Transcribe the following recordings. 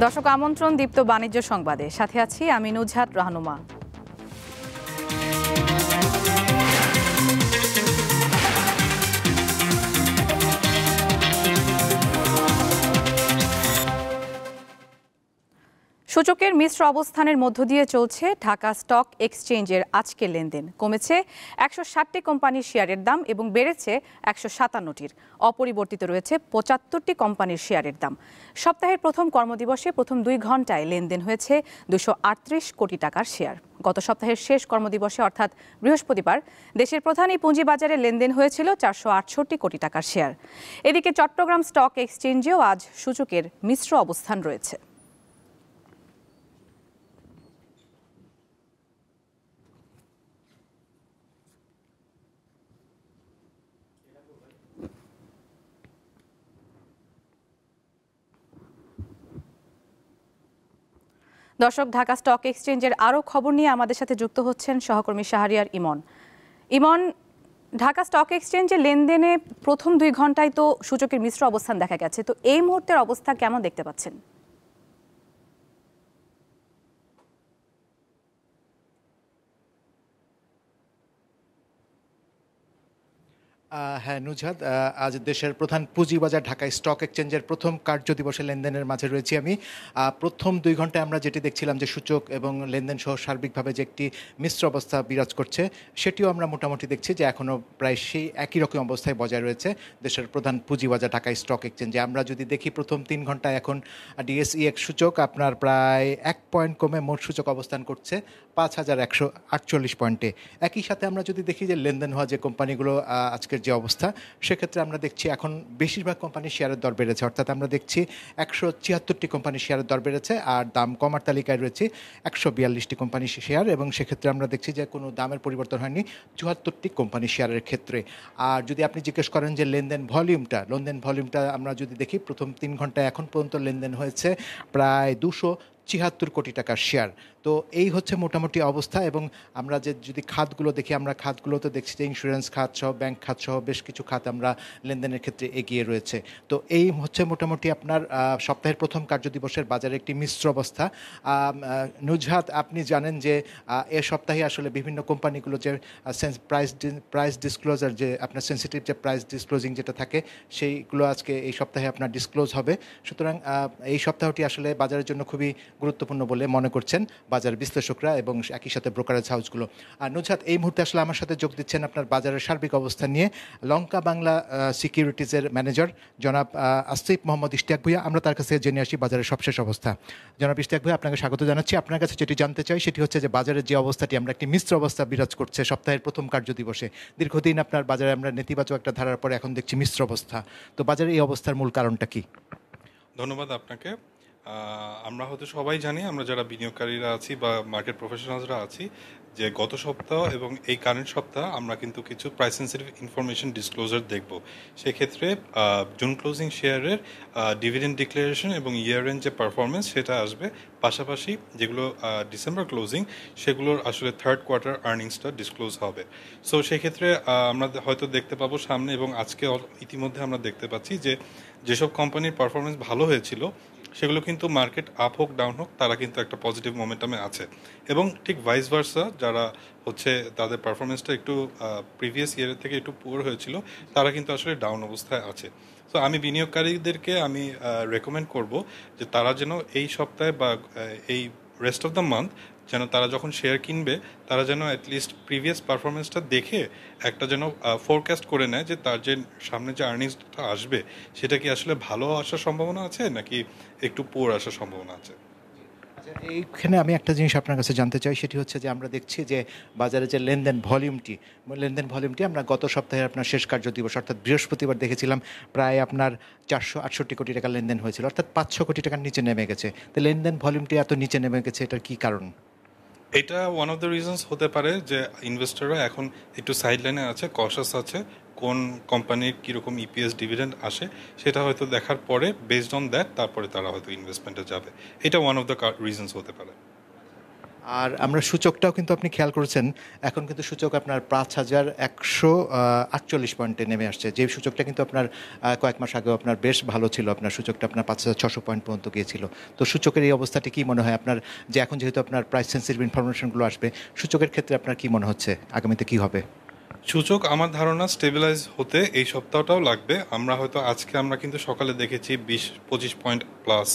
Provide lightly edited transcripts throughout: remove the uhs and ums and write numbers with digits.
দর্শক আমন্ত্রণ দীপ্ত বাণিজ্য সংবাদে, সাথে আছি আমি নুজহাত রাহনুমা। সূচকের মিশ্র অবস্থানের মধ্য দিয়ে চলছে ঢাকা স্টক এক্সচেঞ্জের আজকের লেনদেন। কমেছে ১৬০টি কোম্পানির শেয়ারের দাম এবং বেড়েছে ১৫৭টির। অপরিবর্তিত রয়েছে ৭৫টি কোম্পানির শেয়ারের দাম। সপ্তাহের প্রথম কর্মদিবসে প্রথম ২ ঘন্টায় লেনদেন হয়েছে ২৩৮ কোটি টাকার শেয়ার। গত সপ্তাহের শেষ কর্মদিবসে অর্থাৎ বৃহস্পতিবার দেশের প্রধান এই পুঁজিবাজারে লেনদেন হয়েছিল ৪৬৮ কোটি টাকার শেয়ার। এদিকে চট্টগ্রাম স্টক এক্সচেঞ্জেও আজ সূচকের মিশ্র অবস্থান রয়েছে। দর্শক, ঢাকা স্টক এক্সচেঞ্জের আরও খবর নিয়ে আমাদের সাথে যুক্ত হচ্ছেন সহকর্মী শাহরিয়ার ইমন। ইমন, ঢাকা স্টক এক্সচেঞ্জের লেনদেনে প্রথম ২ ঘন্টায় তো সূচকের মিশ্র অবস্থান দেখা গেছে, তো এই মুহূর্তের অবস্থা কেমন দেখতে পাচ্ছেন? হ্যাঁ নুজহাত, আজ দেশের প্রধান পুঁজিবাজার ঢাকা স্টক এক্সচেঞ্জের প্রথম কার্যদিবসে লেনদেনের মাঝে রয়েছি আমি। প্রথম ২ ঘন্টায় আমরা যেটি দেখছিলাম যে সূচক এবং লেনদেন সহ সার্বিকভাবে যে একটি মিশ্র অবস্থা বিরাজ করছে, সেটিও আমরা মোটামুটি দেখছি যে এখনও প্রায় সেই একই রকম অবস্থায় বজায় রয়েছে দেশের প্রধান পুঁজিবাজার ঢাকা স্টক এক্সচেঞ্জে। আমরা যদি দেখি প্রথম ৩ ঘন্টায় এখন ডিএসইএক্স সূচক আপনার প্রায় ১ পয়েন্ট কমে মোট সূচক অবস্থান করছে ৫,১৪৮ পয়েন্টে। একই সাথে আমরা যদি দেখি যে লেনদেন হওয়া যে কোম্পানিগুলো আজকের যে অবস্থা, সেক্ষেত্রে আমরা দেখছি এখন বেশিরভাগ কোম্পানির শেয়ারের দর বেড়েছে, অর্থাৎ আমরা দেখছি ১৭৬টি কোম্পানির শেয়ারের দর বেড়েছে আর দাম কমার তালিকায় রয়েছে ১৪২টি কোম্পানির শেয়ার, এবং সেক্ষেত্রে আমরা দেখছি যে কোনো দামের পরিবর্তন হয়নি ৭৪টি কোম্পানির শেয়ারের ক্ষেত্রে। আর যদি আপনি জিজ্ঞেস করেন যে লেনদেন ভলিউমটা আমরা যদি দেখি প্রথম ৩ ঘন্টায় এখন পর্যন্ত লেনদেন হয়েছে প্রায় ২৭৪ কোটি টাকার শেয়ার। তো এই হচ্ছে মোটামুটি অবস্থা। এবং আমরা যদি খাতগুলো দেখি, আমরা খাতগুলোতে দেখছি যে ইন্স্যুরেন্স খাত সহ ব্যাংক খাত সহ বেশ কিছু খাত আমরা লেনদেনের ক্ষেত্রে এগিয়ে রয়েছে। তো এই হচ্ছে মোটামুটি আপনার সপ্তাহের প্রথম কার্যদিবসের বাজারে একটি মিশ্র অবস্থা। নুজহাত, আপনি জানেন যে এ সপ্তাহে আসলে বিভিন্ন কোম্পানিগুলো যে প্রাইস ডিসক্লোজার, যে আপনার সেন্সিটিভ যে প্রাইস ডিসক্লোজিং যেটা থাকে, সেইগুলো আজকে এই সপ্তাহে আপনার ডিসক্লোজ হবে। সুতরাং এই সপ্তাহটি আসলে বাজারের জন্য খুবই গুরুত্বপূর্ণ বলে মনে করছেন বাজার বিশ্লেষকরা এবং একই সাথে ব্রোকারেজ হাউসগুলো। আর নুজহাত, এই মুহূর্তে আসলে আমার সাথে যোগ দিচ্ছেন আপনার বাজারের সার্বিক অবস্থা নিয়ে লঙ্কা বাংলা সিকিউরিটিজের ম্যানেজার জনাব আসিফ মোহাম্মদ ইশতিয়াক ভূঁইয়া। আমরা তার কাছে জেনে আসি বাজারের সবশেষ অবস্থা। জনাব ইশতিয়াক ভূঁইয়া, আপনাকে স্বাগত জানাচ্ছি। আপনার কাছে যেটি জানতে চাই সেটি হচ্ছে যে বাজারের যে অবস্থাটি, আমরা একটি মিশ্র অবস্থা বিরাজ করছে সপ্তাহের প্রথম কার্যদিবসে। দীর্ঘদিন আপনার বাজারে আমরা নেতিবাচক একটা ধারার পরে এখন দেখছি মিশ্র অবস্থা। তো বাজারের এই অবস্থার মূল কারণটা কি? ধন্যবাদ আপনাকে। আমরা হয়তো সবাই জানি, আমরা যারা বিনিয়োগকারীরা আছি বা মার্কেট প্রফেশনালসরা আছি, যে গত সপ্তাহ এবং এই কারেন্ট সপ্তাহ আমরা কিন্তু কিছু প্রাইস সেন্সিটিভ ইনফরমেশন ডিসক্লোজার দেখব। সেক্ষেত্রে জুন ক্লোজিং শেয়ারের ডিভিডেন্ড ডিক্লারেশন এবং ইয়ার এন্ড যে পারফরমেন্স সেটা আসবে, পাশাপাশি যেগুলো ডিসেম্বর ক্লোজিং সেগুলোর আসলে থার্ড কোয়ার্টার আর্নিংসটা ডিসক্লোজ হবে। সো সেক্ষেত্রে আমরা হয়তো দেখতে পাবো সামনে, এবং আজকে ইতিমধ্যে আমরা দেখতে পাচ্ছি যে যেসব কোম্পানির পারফরমেন্স ভালো হয়েছিল সেগুলো কিন্তু মার্কেট আপ হোক ডাউন হোক তারা কিন্তু একটা পজিটিভ মোমেন্টামে আছে, এবং ঠিক ভাইস ভার্সা যারা হচ্ছে তাদের পারফরমেন্সটা একটু প্রিভিয়াস ইয়ারের থেকে একটু পুয়ার হয়েছিল তারা কিন্তু আসলে ডাউন অবস্থায় আছে। তো আমি বিনিয়োগকারীদেরকে আমি রেকমেন্ড করব যে তারা যেন এই সপ্তাহে বা এই রেস্ট অফ দ্য মান্থ যেন তারা যখন শেয়ার কিনবে তারা যেন অ্যাটলিস্ট প্রিভিয়াস পারফরমেন্সটা দেখে একটা যেন ফোরকাস্ট করে নেয় যে তার যে সামনে যে আর্নিংসটা আসবে সেটা কি আসলে ভালো আসার সম্ভাবনা আছে নাকি একটু পুয়ার আসার সম্ভাবনা আছে। এইখানে আমি একটা জিনিস আপনার কাছে জানতে চাই, সেটি হচ্ছে যে আমরা দেখছি যে বাজারে যে লেনদেন ভলিউমটি আমরা গত সপ্তাহে আপনার শেষ কার্যদিবস অর্থাৎ বৃহস্পতিবার দেখেছিলাম প্রায় আপনার ৪৬৮ কোটি টাকা লেনদেন হয়েছিল, অর্থাৎ ৫০০ কোটি টাকার নিচে নেমে গেছে। তো লেনদেন ভলিউমটি এত নিচে নেমে গেছে, এটার কী কারণ? এটা ওয়ান অফ দ্য রিজনস হতে পারে যে ইনভেস্টররা এখন একটু সাইডলাইনে আছে, কশাস আছে, কোন কোম্পানির কীরকম ইপিএস ডিভিডেন্ড আসে সেটা হয়তো দেখার পরে বেসড অন দ্যাট তারপরে তারা হয়তো ইনভেস্টমেন্টে যাবে। এটা ওয়ান অফ দ্য রিজনস হতে পারে। আর আমরা সূচকটাও কিন্তু আপনি খেয়াল করেছেন, এখন কিন্তু সূচক আপনার 5,148 পয়েন্টে নেমে আসছে, যে সূচকটা কিন্তু আপনার কয়েক মাস আগেও আপনার বেশ ভালো ছিল, আপনার সূচকটা আপনার 5,600 পয়েন্ট পর্যন্ত গিয়েছিল। তো সূচকের এই অবস্থাটি কি মনে হয় আপনার, যে এখন যেহেতু আপনার প্রাইস সেন্সিটিভ ইনফরমেশনগুলো আসবে, সূচকের ক্ষেত্রে আপনার কি মনে হচ্ছে আগামীতে কি হবে? সূচক আমার ধারণা স্টেবিলাইজ হতে এই সপ্তাহটাও লাগবে। আমরা হয়তো আজকে আমরা কিন্তু সকালে দেখেছি 20-25 পয়েন্ট প্লাস,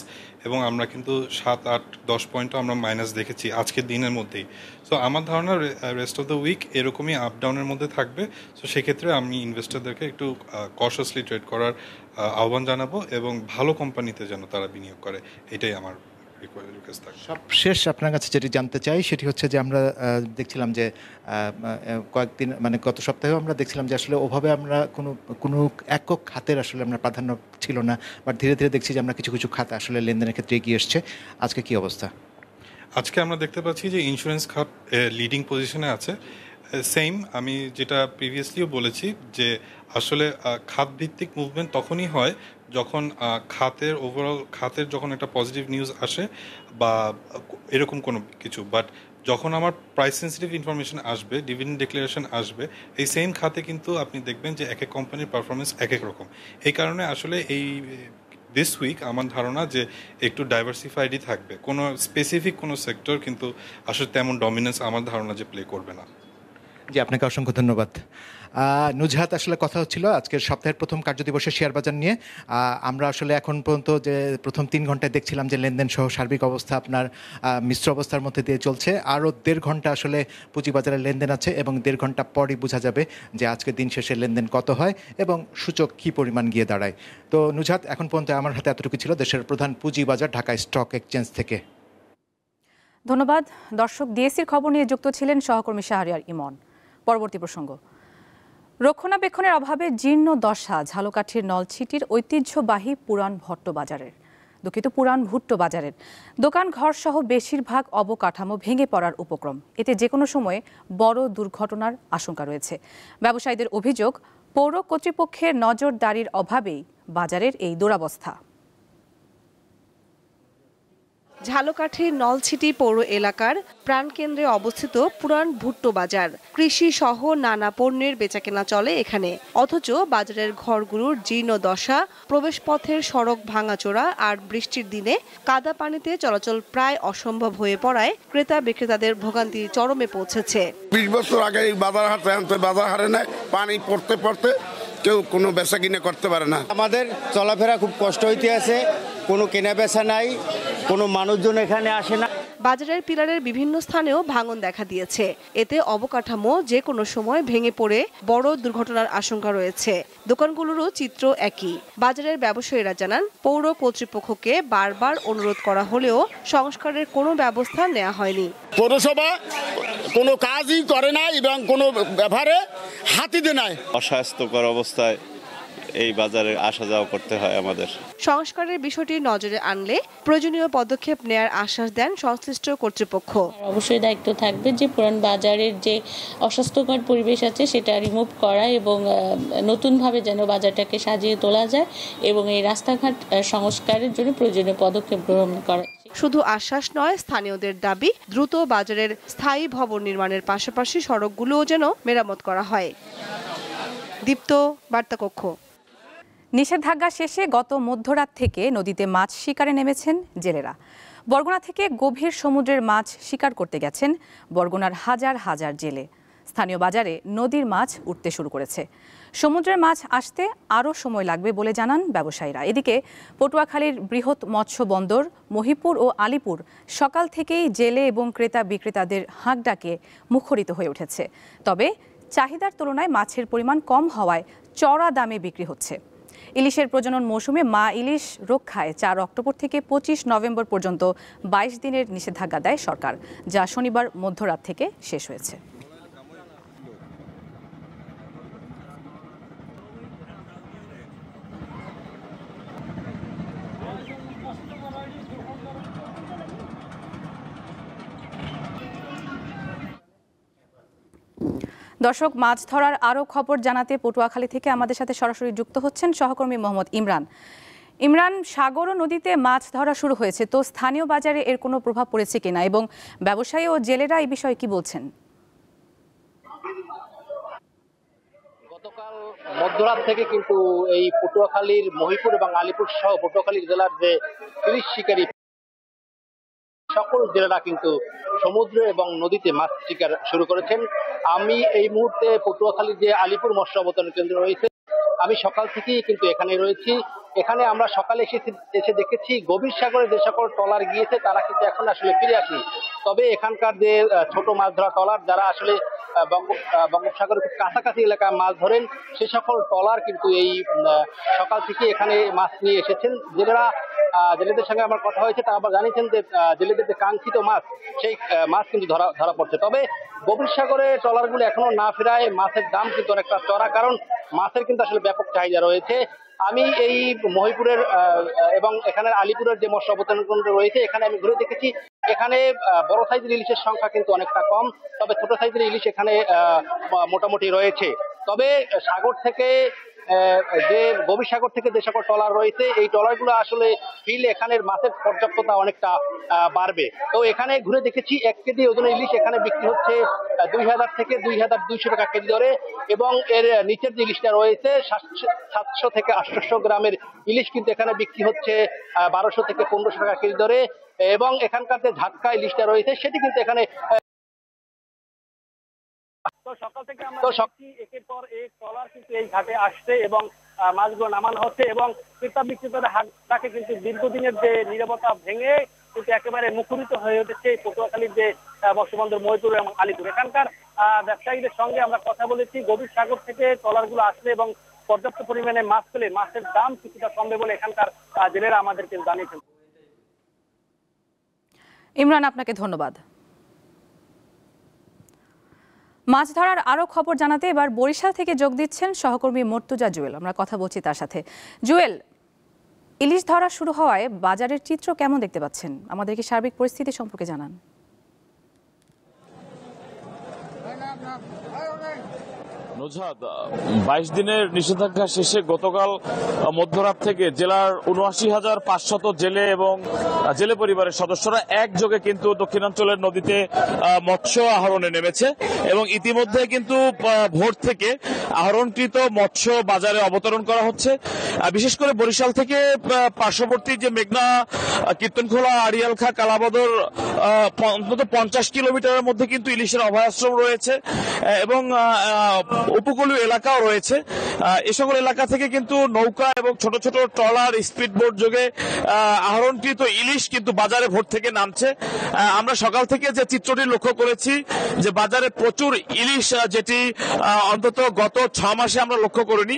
এবং আমরা কিন্তু 7-8-10 পয়েন্টও আমরা মাইনাস দেখেছি আজকের দিনের মধ্যেই। সো আমার ধারণা রেস্ট অফ দ্য উইক এরকমই আপ ডাউনের মধ্যে থাকবে। সো সেক্ষেত্রে আমি ইনভেস্টরদেরকে একটু কশাসলি ট্রেড করার আহ্বান জানাবো, এবং ভালো কোম্পানিতে যেন তারা বিনিয়োগ করে, এটাই আমার রিকোয়েস্ট থাকবে। সবশেষ আপনার কাছে যেটি জানতে চাই সেটি হচ্ছে যে আমরা দেখছিলাম যে কয়েকদিন মানে গত সপ্তাহেও আমরা দেখছিলাম যে আসলে ওভাবে আমরা কোনো একক খাতের আসলে আমরা প্রাধান্য ছিল না, বাট ধীরে ধীরে দেখছি যে আমরা কিছু কিছু খাত আসলে লেনদেনের ক্ষেত্রে এগিয়ে এসছে। আজকে কি অবস্থা? আজকে আমরা দেখতে পাচ্ছি যে ইন্স্যুরেন্স খাত লিডিং পজিশনে আছে। সেম আমি যেটা প্রিভিয়াসলিও বলেছি যে আসলে খাত ভিত্তিক মুভমেন্ট তখনই হয় যখন খাতের ওভারঅল খাতের যখন একটা পজিটিভ নিউজ আসে বা এরকম কোনো কিছু। বাট যখন আমার প্রাইস সেন্সিটিভ ইনফরমেশন আসবে, ডিভিডেন্ড ডিক্লারেশন আসবে, এই সেম খাতে কিন্তু আপনি দেখবেন যে এক এক কোম্পানির পারফরমেন্স এক এক রকম। এই কারণে আসলে এই দিস উইক আমার ধারণা যে একটু ডাইভার্সিফাইডই থাকবে, কোনো স্পেসিফিক কোনো সেক্টর কিন্তু আসলে তেমন ডমিনেন্স আমার ধারণা যে প্লে করবে না। জি, আপনাকে অসংখ্য ধন্যবাদ। নুজহাত, আসলে কথা হচ্ছিল আজকের সপ্তাহের প্রথম কার্যদিবসের শেয়ার বাজার নিয়ে। আমরা আসলে এখন পর্যন্ত যে প্রথম 3 ঘন্টায় দেখছিলাম যে লেনদেন সহ সার্বিক অবস্থা আপনার মিশ্র অবস্থার মধ্যে দিয়ে চলছে। আরও 1.5 ঘন্টা আসলে পুঁজিবাজারের লেনদেন আছে, এবং 1.5 ঘন্টা পরই বোঝা যাবে যে আজকে দিন শেষে লেনদেন কত হয় এবং সূচক কী পরিমাণ গিয়ে দাঁড়ায়। তো নুজহাত, এখন পর্যন্ত আমার হাতে এতটুকু ছিল দেশের প্রধান পুঁজিবাজার ঢাকা স্টক এক্সচেঞ্জ থেকে। ধন্যবাদ। দর্শক, ডিএসসির খবর নিয়ে যুক্ত ছিলেন সহকর্মী শাহরিয়ার ইমন। পরবর্তী প্রসঙ্গ, রক্ষণাবেক্ষণের অভাবে জীর্ণ দশা ঝালকাঠির নলছিটির ঐতিহ্যবাহী পুরান ভট্ট বাজারের দোকান ঘর সহ বেশিরভাগ অবকাঠামো ভেঙে পড়ার উপক্রম। এতে যে কোনো সময়ে বড় দুর্ঘটনার আশঙ্কা রয়েছে। ব্যবসায়ীদের অভিযোগ, পৌর কর্তৃপক্ষের নজরদারির অভাবেই বাজারের এই দুরবস্থা। ঝালকাঠির নলছিটি পৌর এলাকার প্রাণকেন্দ্রে অবস্থিত পুরান ভুট্টো বাজার। কৃষি সহ নানা পণ্যের বেচাকেনা চলে এখানে, অথচ বাজারের ঘরগুলোর জীর্ণ দশা, প্রবেশপথের সড়ক ভাঙাচোরা আর বৃষ্টির দিনে কাদা পানিতে চলাচল প্রায় অসম্ভব হয়ে পড়ায় ক্রেতা বিক্রেতাদের ভোগান্তি চরমে পৌঁছেছে। 20 বছর আগে এই বাজার হারে নাই, পানি পড়তে পড়তে কেউ কোনো বেচা কিনে করতে পারে না। আমাদের চলাফেরা খুব কষ্ট হইতে আছে, কোনো কেনা বেচা নাই, কোনো মানুষজন এখানে আসে না। বাজারের পিলারের বিভিন্ন স্থানেও ভাঙন দেখা দিয়েছে। এতে অবকাঠামো যে কোনো সময় ভেঙে পড়ে বড় দুর্ঘটনার আশঙ্কা রয়েছে। দোকানগুলোরও চিত্র একই। বাজারের ব্যবসায়ীরা জানান, পৌর কর্তৃপক্ষকে বারবার অনুরোধ করা হলেও সংস্কারের কোনো ব্যবস্থা নেওয়া হয়নি। পৌরসভা কোনো কাজই করে না এবং কোনো ব্যাপারে হাতিতে নাই। অস্বাস্থ্যকর অবস্থায় এই বাজারে আসা যাওয়া করতে হয় আমাদের। সংস্কারের বিষয়টি নজরে আনলে প্রয়োজনীয় পদক্ষেপ নেয়ার আশ্বাস দেন সংশ্লিষ্ট কর্তৃপক্ষ। অবশ্যই দায়িত্ব থাকবে যে পুরান বাজারের যে অস্বাস্থ্যকর পরিবেশ আছে সেটা রিমুভ করা এবং নতুনভাবে যেন বাজারটাকে সাজিয়ে তোলা যায়, এবং এই রাস্তাঘাট সংস্কারের জন্য প্রয়োজনীয় পদক্ষেপ গ্রহণ করা। শুধু আশ্বাস নয়, স্থানীয়দের দাবি দ্রুত বাজারের স্থায়ী ভবন নির্মাণের পাশাপাশি সড়কগুলোও যেন মেরামত করা হয়। দীপ্ত, বার্তাকক্ষ। নিষেধাজ্ঞা শেষে গত মধ্যরাত থেকে নদীতে মাছ শিকারে নেমেছেন জেলেরা। বরগুনা থেকে গভীর সমুদ্রের মাছ শিকার করতে গেছেন বরগুনার হাজার হাজার জেলে। স্থানীয় বাজারে নদীর মাছ উঠতে শুরু করেছে। সমুদ্রের মাছ আসতে আরও সময় লাগবে বলে জানান ব্যবসায়ীরা। এদিকে পটুয়াখালীর বৃহৎ মৎস্য বন্দর মহিপুর ও আলীপুর সকাল থেকেই জেলে এবং ক্রেতা বিক্রেতাদের হাঁক ডাকে মুখরিত হয়ে উঠেছে। তবে চাহিদার তুলনায় মাছের পরিমাণ কম হওয়ায় চড়া দামে বিক্রি হচ্ছে। ইলিশের প্রজনন মৌসুমে মা ইলিশ রক্ষায় 4 অক্টোবর থেকে 25 নভেম্বর পর্যন্ত 22 দিনের নিষেধাজ্ঞা দেয় সরকার, যা শনিবার মধ্যরাত থেকে শেষ হয়েছে। দর্শক, মাছ ধরার আরও খবর জানাতে পটুয়াখালী থেকে আমাদের সাথে সরাসরি যুক্ত হচ্ছেন সহকর্মী মোহাম্মদ ইমরান। ইমরান, সাগর ও নদীতে মাছ ধরা শুরু হয়েছে, তো স্থানীয় বাজারে এর কোনো প্রভাব পড়েছে কিনা এবং ব্যবসায়ী ও জেলেরা এই বিষয়ে কি বলছেন? গতকাল মধ্যরাত থেকে কিন্তু এই পটুয়াখালীর মহিপুর এবং আলিপুর সহ পটুয়াখালী জেলার যে ইলিশ শিকারী সকল জেলেরা কিন্তু সমুদ্র এবং নদীতে মাছ শিকার শুরু করেছেন। আমি এই মুহূর্তে পটুয়াখালীর যে আলিপুর মৎস্য অবতরণ কেন্দ্র রয়েছে, আমি সকাল থেকেই কিন্তু এখানে রয়েছি। এখানে আমরা সকালে এসে দেখেছি গভীর সাগরে যে সকল ট্রলার গিয়েছে তারা কিন্তু এখন আসলে ফিরে আসেনি। তবে এখানকার যে ছোট মাছ ধরা ট্রলার যারা আসলে বঙ্গোপসাগরের খুব কাছাকাছি এলাকায় মাছ ধরেন, সে সকল ট্রলার কিন্তু এই সকাল থেকে এখানে মাছ নিয়ে এসেছেন। জেলেদের সঙ্গে আমার কথা হয়েছে, তারা আবার জানিয়েছেন যে জেলেদের যে কাঙ্ক্ষিত মাছ, সেই মাছ কিন্তু ধরা পড়ছে। তবে গভীর সাগরে ট্রলারগুলো এখনো না ফেরায় মাছের দাম কিন্তু অনেকটা চড়া, কারণ মাছের কিন্তু আসলে ব্যাপক চাহিদা রয়েছে। আমি এই মহিপুরের এবং এখানে আলিপুরের যে মৎস্য অবতরণ কেন্দ্র রয়েছে, এখানে আমি ঘুরে দেখেছি। এখানে বড় সাইজের ইলিশের সংখ্যা কিন্তু অনেকটা কম, তবে ছোট সাইজের ইলিশ এখানে মোটামুটি রয়েছে। তবে সাগর থেকে যে গভীর সাগর থেকে যে সকল ট্রলার রয়েছে, এই ট্রলারগুলো আসলে ফিল এখানের মাছের পর্যাপ্ততা অনেকটা বাড়বে। তো এখানে ঘুরে দেখেছি 1 কেজি ওজনের ইলিশ এখানে বিক্রি হচ্ছে 2000 থেকে 2200 টাকা কেজি দরে, এবং এর নিচের যে ইলিশটা রয়েছে 700 থেকে 800 গ্রামের ইলিশ কিন্তু এখানে বিক্রি হচ্ছে 1200 থেকে 1500 টাকা কেজি দরে, এবং এখানকার যে ঝাটকা ইলিশটা রয়েছে সেটি কিন্তু এখানে সকাল থেকে আমরা একের পর এক ট্রলার কিন্তু এই ঘাটে আসছে এবং মাছগুলো নামানো হচ্ছে, এবং ক্রেতা বিক্রেতাদের হাটটাকে কিন্তু দীর্ঘদিনের যে নীরবতা ভেঙে কিন্তু একেবারে মুখরিত হয়ে উঠেছে পটুয়াখালীর যে মৎস্যবন্দর মহিপুর এবং আলিপুর। এখানকার ব্যবসায়ীদের সঙ্গে আমরা কথা বলেছি, গভীর সাগর থেকে ট্রলারগুলো আসলে এবং পর্যাপ্ত পরিমাণে মাছ পেলে মাছের দাম কিছুটা কমবে বলে এখানকার জেলেরা আমাদেরকে জানিয়েছেন। ইমরান, আপনাকে ধন্যবাদ। মাছ ধরার আরো খবর জানাতে এবার বরিশাল থেকে যোগ দিচ্ছেন সহকর্মী মর্তুজা জুয়েল। আমরা কথা বলছি তার সাথে। জুয়েল, ইলিশ ধরা শুরু হওয়ায় বাজারের চিত্র কেমন দেখতে পাচ্ছেন? আমাদেরকে সার্বিক পরিস্থিতি সম্পর্কে জানান। নুজহাত, 22 দিনের নিষেধাজ্ঞা শেষে গতকাল মধ্যরাত থেকে জেলার ৭৯,৫০০ জেলে এবং জেলে পরিবারের সদস্যরা একযোগে কিন্তু দক্ষিণাঞ্চলের নদীতে মৎস্য আহরণে নেমেছে, এবং ইতিমধ্যে কিন্তু ভোর থেকে আহরণকৃত মৎস্য বাজারে অবতরণ করা হচ্ছে। বিশেষ করে বরিশাল থেকে পার্শ্ববর্তী যে মেঘনা, কীর্তনখোলা, আড়িয়ালখা, কালাবদর অন্তত 50 কিলোমিটারের মধ্যে কিন্তু ইলিশের অভয়াশ্রম রয়েছে এবং উপকূলীয় এলাকাও রয়েছে। এ সকল এলাকা থেকে কিন্তু নৌকা এবং ছোট ছোট ট্রলার, স্পিডবোট যোগে আহরণকৃত ইলিশ কিন্তু বাজারে ভোর থেকে নামছে। আমরা সকাল থেকে যে চিত্রটি লক্ষ্য করেছি যে বাজারে প্রচুর ইলিশ, যেটি অন্তত গত 6 মাসে আমরা লক্ষ্য করিনি,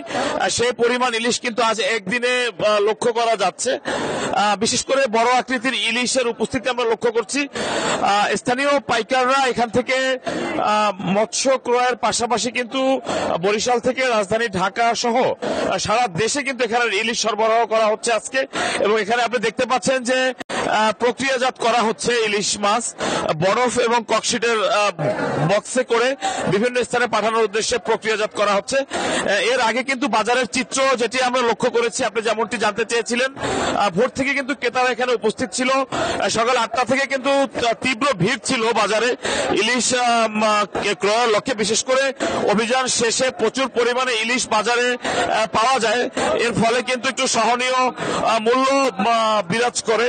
সেই পরিমাণ ইলিশ কিন্তু আজ একদিনে লক্ষ্য করা যাচ্ছে। বিশেষ করে বড় আকৃতির ইলিশের উপস্থিতি আমরা লক্ষ্য করছি। স্থানীয় পাইকাররা এখান থেকে মৎস্য ক্রয়ের পাশাপাশি কিন্তু বরিশাল থেকে রাজধানী ঢাকা সহ সারা দেশে কিন্তু এখানে ইলিশ সরবরাহ করা হচ্ছে আজকে, এবং এখানে আপনি দেখতে পাচ্ছেন যে প্রক্রিয়াজাত করা হচ্ছে ইলিশ মাছ বরফ এবং ককশিটের বক্সে করে বিভিন্ন স্থানে পাঠানোর উদ্দেশ্যে প্রক্রিয়াজাত করা হচ্ছে। এর আগে কিন্তু বাজারের চিত্র যেটি আমরা লক্ষ্য করেছি, আপনি যেমনটি জানতে চেয়েছিলেন, ভোর থেকে কিন্তু ক্রেতারা এখানে উপস্থিত ছিল। সকাল 8টা থেকে কিন্তু তীব্র ভিড় ছিল বাজারে ইলিশ ক্রয়ের লক্ষ্যে। বিশেষ করে অভিযান শেষে প্রচুর পরিমাণে ইলিশ বাজারে পাওয়া যায়, এর ফলে কিন্তু একটু সহনীয় মূল্য বিরাজ করে।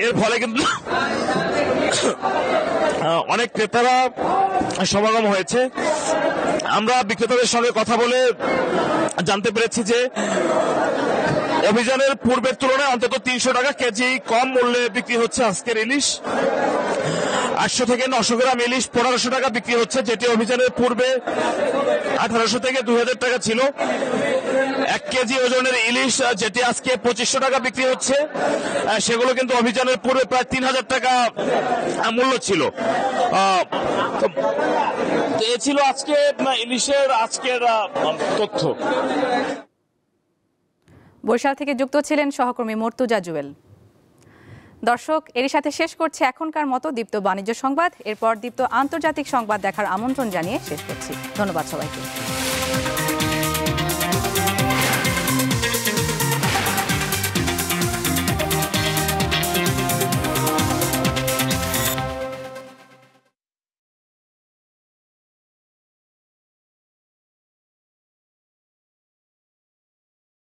এর ফলে কিন্তু অনেক ক্রেতারা সমাগম হয়েছে। আমরা বিক্রেতাদের সঙ্গে কথা বলে জানতে পেরেছি যে অভিযানের পূর্বের তুলনায় অন্তত 300 টাকা কেজি কম মূল্যে বিক্রি হচ্ছে আজকের ইলিশ। 800 থেকে 900 গ্রাম ইলিশ 1500 টাকা বিক্রি হচ্ছে, যেটি অভিযানের পূর্বে 1800 থেকে 2000 টাকা ছিল। 1 কেজি ওজনের ইলিশ যেটি আজকে 2500 টাকা বিক্রি হচ্ছে, সেগুলো কিন্তু অভিযানের পূর্বে প্রায় 3000 টাকা মূল্য ছিল। এ ছিল আজকে ইলিশের আজকের তথ্য। বরিশাল থেকে যুক্ত ছিলেন সহকর্মী মর্তুজা জুয়েল। দর্শক, এরই সাথে শেষ করছে এখনকার মতো দীপ্ত বাণিজ্য সংবাদ। এরপর দীপ্ত আন্তর্জাতিক সংবাদ দেখার আমন্ত্রণ জানিয়ে শেষ করছি। ধন্যবাদ সবাইকে।